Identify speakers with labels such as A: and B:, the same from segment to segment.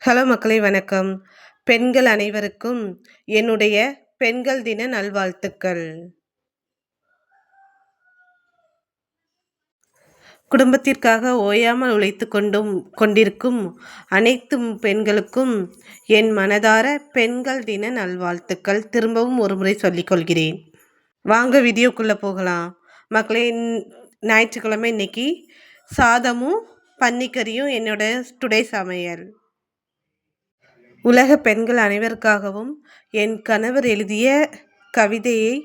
A: Hello மக்களே வணக்கம். பெண்கள் அனைவருக்கும் என்னுடைய பெண்கள் தின நல்வாழ்த்துக்கள். குடும்பத்திற்காக ஓயாமல் உழைத்து கொண்டிருக்கும் அனைத்து பெண்களுக்கும் என் மனதார பெண்கள் தின நல்வாழ்த்துக்கள் திரும்பவும் ஒருமுறை சொல்லிக் கொள்கிறேன். வாங்க வீடியோக்குள்ளே போகலாம். மக்களே, ஞாயிற்றுக்கிழமை இன்னைக்கு சாதமும் பன்னிக்கறியும் என்னோட டுடே சமையல். உலக பெண்கள் அனைவருக்காகவும் என் கணவர் எழுதிய கவிதையை,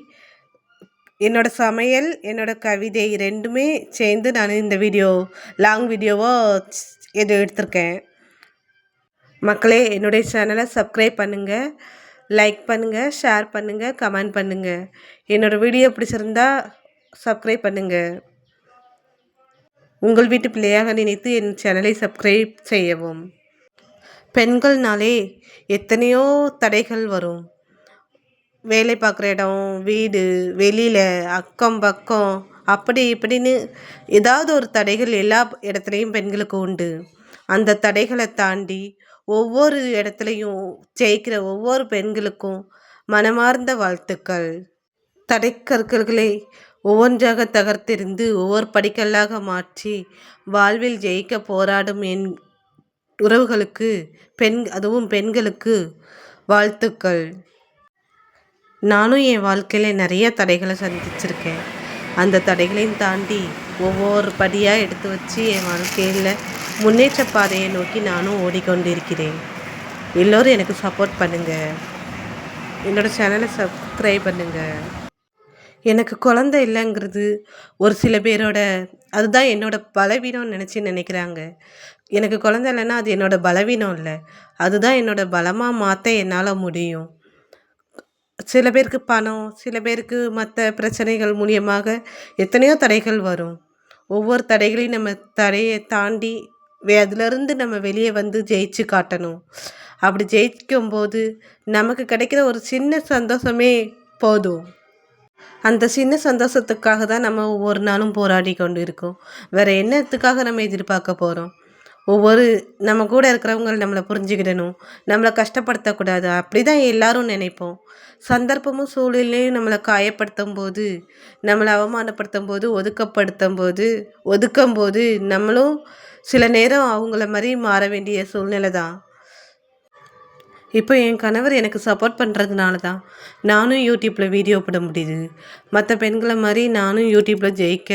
A: என்னோட சமையல், என்னோட கவிதை ரெண்டுமே சேர்ந்து நான் இந்த லாங் வீடியோவாக எடுத்திருக்கேன். மக்களே, என்னுடைய சேனலை சப்ஸ்கிரைப் பண்ணுங்கள், லைக் பண்ணுங்கள், ஷேர் பண்ணுங்கள், கமெண்ட் பண்ணுங்கள். என்னோடய வீடியோ பிடிச்சிருந்தா சப்ஸ்கிரைப் பண்ணுங்கள். உங்கள் வீட்டு பிள்ளையாக நினைத்து என் சேனலை சப்ஸ்கிரைப் செய்யவும். பெண்கள்னாலே எத்தனையோ தடைகள் வரும். வேலை பார்க்குற இடம், வீடு, வெளியில், அக்கம் பக்கம், அப்படி இப்படின்னு ஏதாவது ஒரு தடைகள் எல்லா இடத்துலையும் பெண்களுக்கு உண்டு. அந்த தடைகளை தாண்டி ஒவ்வொரு இடத்துலையும் ஜெயிக்கிற ஒவ்வொரு பெண்களுக்கும் மனமார்ந்த வாழ்த்துக்கள். தடைக்கற்களை ஒவ்வொன்றாக தகர்த்தெறிந்து ஒவ்வொரு படிக்கல்லாக மாற்றி வாழ்வில் ஜெயிக்க போராடும் என் உறவுகளுக்கு, அதுவும் பெண்களுக்கு வாழ்த்துக்கள். நானும் என் வாழ்க்கையில் நிறைய தடைகளை சந்திச்சிருக்கேன். அந்த தடைகளையும் தாண்டி ஒவ்வொரு படியாக எடுத்து வச்சு என் வாழ்க்கையில் முன்னேற்ற பாதையை நோக்கி நானும் ஓடிக்கொண்டிருக்கிறேன். எல்லோரும் எனக்கு சப்போர்ட் பண்ணுங்கள். என்னோடய சேனலை சப்ஸ்கிரைப் பண்ணுங்கள். எனக்கு குழந்தை இல்லைங்கிறது ஒரு சில பேரோட அதுதான் என்னோடய பலவீனம்னு நினைக்கிறாங்க. எனக்கு குழந்தை இல்லைன்னா அது என்னோடய பலவீனம் இல்லை, அதுதான் என்னோடய பலமாக மாற்ற என்னால் முடியும். சில பேருக்கு பணம், சில பேருக்கு மற்ற பிரச்சனைகள் மூலியமாக எத்தனையோ தடைகள் வரும். ஒவ்வொரு தடைகளையும் நம்ம தடையை தாண்டி அதிலிருந்து நம்ம வெளியே வந்து ஜெயிச்சு காட்டணும். அப்படி ஜெயிக்கும்போது நமக்கு கிடைக்கிற ஒரு சின்ன சந்தோஷமே போதும். அந்த சின்ன சந்தோஷத்துக்காக தான் நம்ம ஒவ்வொரு நாளும் போராடி கொண்டு இருக்கோம். வேறு என்னத்துக்காக நம்ம எதிர்பார்க்க போகிறோம்? நம்ம கூட இருக்கிறவங்க நம்மளை புரிஞ்சுக்கிடணும், நம்மளை கஷ்டப்படுத்தக்கூடாது, அப்படி தான் எல்லாரும் நினைப்போம். சந்தர்ப்பமும் சூழ்நிலையும் நம்மளை காயப்படுத்தும் போது, நம்மளை அவமானப்படுத்தும் போது, ஒதுக்கும் போது நம்மளும் சில நேரம் அவங்கள மாதிரி மாற வேண்டிய சூழ்நிலை தான். இப்போ என் கணவர் எனக்கு சப்போர்ட் பண்ணுறதுனால தான் நானும் யூடியூப்பில் வீடியோ போட முடியுது. மற்ற பெண்களை மாதிரி நானும் யூடியூப்பில் ஜெயிக்க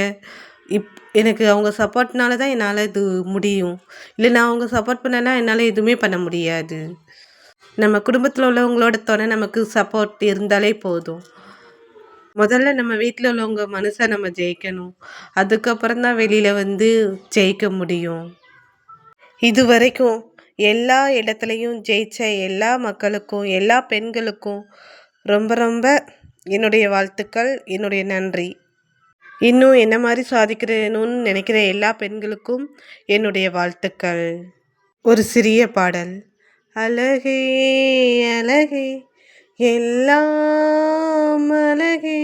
A: எனக்கு அவங்க சப்போர்ட்னால தான் என்னால் இது முடியும். இல்லைனா அவங்க சப்போர்ட் பண்ணனா என்னால் எதுவுமே பண்ண முடியாது. நம்ம குடும்பத்தில் உள்ளவங்களோட துணை நமக்கு சப்போர்ட் இருந்தாலே போதும். முதல்ல நம்ம வீட்டில் உள்ளவங்க மனசை நம்ம ஜெயிக்கணும். அதுக்கப்புறம் தான் வெளியில் வந்து ஜெயிக்க முடியும். இது வரைக்கும் எல்லா இடத்துலையும் ஜெயிச்ச எல்லா மக்களுக்கும், எல்லா பெண்களுக்கும் ரொம்ப ரொம்ப என்னுடைய வாழ்த்துக்கள், என்னுடைய நன்றி. இன்னும் என்ன மாதிரி சாதிக்கிறேன்னு நினைக்கிற எல்லா பெண்களுக்கும் என்னுடைய வாழ்த்துக்கள். ஒரு சிறிய பாடல். அழகே அழகே எல்லாம் அழகே,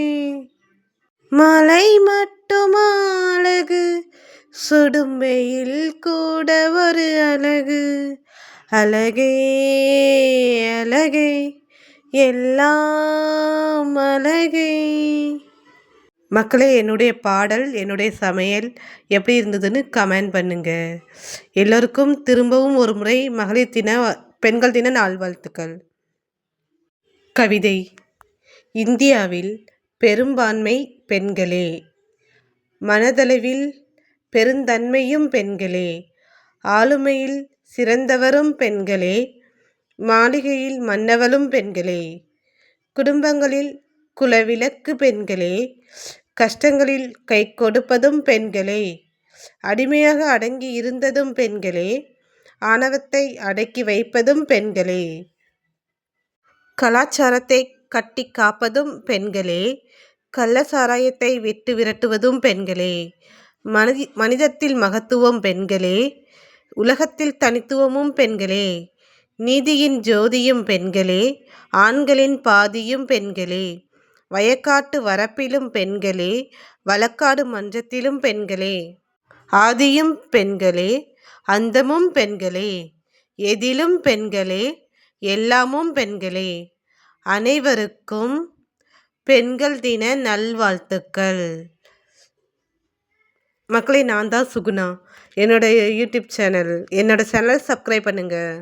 A: மலை மட்டும் அழகு, சுடும் வெயில் கூட ஒரு அழகு, அழகே அழகே எல்லாம் அழகே. மக்களே, என்னுடைய பாடல், என்னுடைய சமையல் எப்படி இருந்ததுன்னு கமெண்ட் பண்ணுங்கள். எல்லோருக்கும் திரும்பவும் ஒரு முறை மகளிர் தின, பெண்கள் தின நல்வாழ்த்துக்கள். கவிதை. இந்தியாவில் பெரும்பான்மை பெண்களே, மனதளவில் பெருந்தன்மையும் பெண்களே, ஆளுமையில் சிறந்தவரும் பெண்களே, மாளிகையில் மன்னவளும் பெண்களே, குடும்பங்களில் குலவிளக்கு பெண்களே, கஷ்டங்களில் கை கொடுப்பதும் பெண்களே, அடிமையாக அடங்கி இருந்ததும் பெண்களே, ஆணவத்தை அடக்கி வைப்பதும் பெண்களே, கலாச்சாரத்தை கட்டி காப்பதும் பெண்களே, கள்ள சாராயத்தை விட்டு விரட்டுவதும் பெண்களே, மனிதத்தில் மகத்துவம் பெண்களே, உலகத்தில் தனித்துவமும் பெண்களே, நீதியின் ஜோதியும் பெண்களே, ஆண்களின் பாதியும் பெண்களே, வயக்காட்டு வரப்பிலும் பெண்களே, வழக்காடு மன்றத்திலும் பெண்களே, ஆதியும் பெண்களே, அந்தமும் பெண்களே, எதிலும் பெண்களே, எல்லாமும் பெண்களே. அனைவருக்கும் பெண்கள் தின நல்வாழ்த்துக்கள். மக்களே, நான் தான் சுகுணா. என்னோட யூடியூப் சேனல், என்னோட சேனலை சப்ஸ்கிரைப் பண்ணுங்கள்.